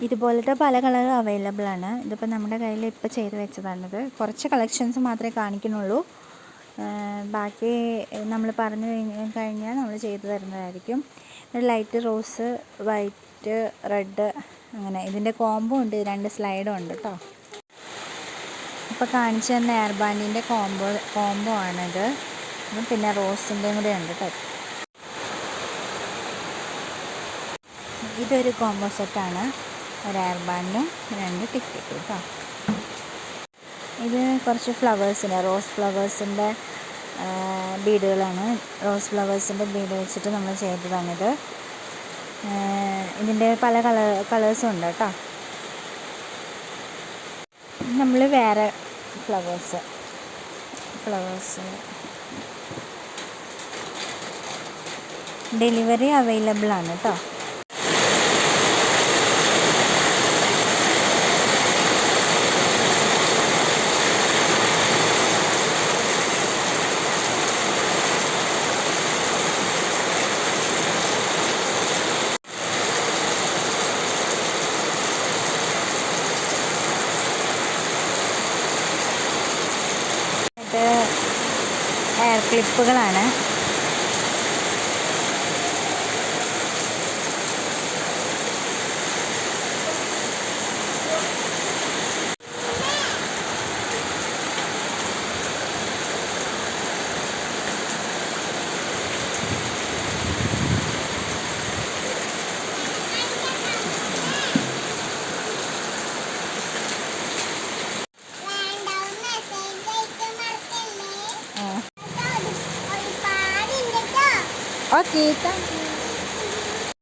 ഇതുപോലത്തെ പല colour available ആണ്. ഇതിപ്പോൾ നമ്മുടെ കയ്യിൽ ഇപ്പോൾ ചെയ്ത് വെച്ചതാണിത്. കുറച്ച് കളക്ഷൻസ് മാത്രമേ കാണിക്കുന്നുള്ളൂ. ബാക്കി നമ്മൾ പറഞ്ഞു കഴിഞ്ഞാൽ നമ്മൾ ചെയ്തു തരുന്നതായിരിക്കും. ലൈറ്റ് റോസ്, വൈറ്റ്, റെഡ്, അങ്ങനെ ഇതിൻ്റെ കോംബോ ഉണ്ട്. 2 സ്ലൈഡും ഉണ്ട് കേട്ടോ. ഇപ്പോൾ കാണിച്ചു തന്ന എയർ ബാൻഡിൻ്റെ കോംബോ ആണിത്. പിന്നെ റോസിൻ്റെയും കൂടെ ഉണ്ട് കേട്ടോ. ഇതൊരു കോംബോ സെറ്റാണ്. ഒരു എയർ ബാൻഡും 2 ടിക്കറ്റും കേട്ടോ. ഇത് കുറച്ച് ഫ്ലവേഴ്സിൻ്റെ, റോസ് ഫ്ലവേഴ്സിൻ്റെ ബീഡുകളാണ്. റോസ് ഫ്ലവേഴ്സിൻ്റെ ബീഡ് വെച്ചിട്ട് നമ്മൾ ചെയ്തതാണിത്. ഇതിൻ്റെ പല കളേഴ്സും ഉണ്ട് കേട്ടോ. നമ്മൾ വേറെ ഫ്ലവേഴ്സ് ഡെലിവറി അവൈലബിൾ ആണ് കേട്ടോ. എയർ ക്ലിപ്പുകളാണ്. Okay, thank you.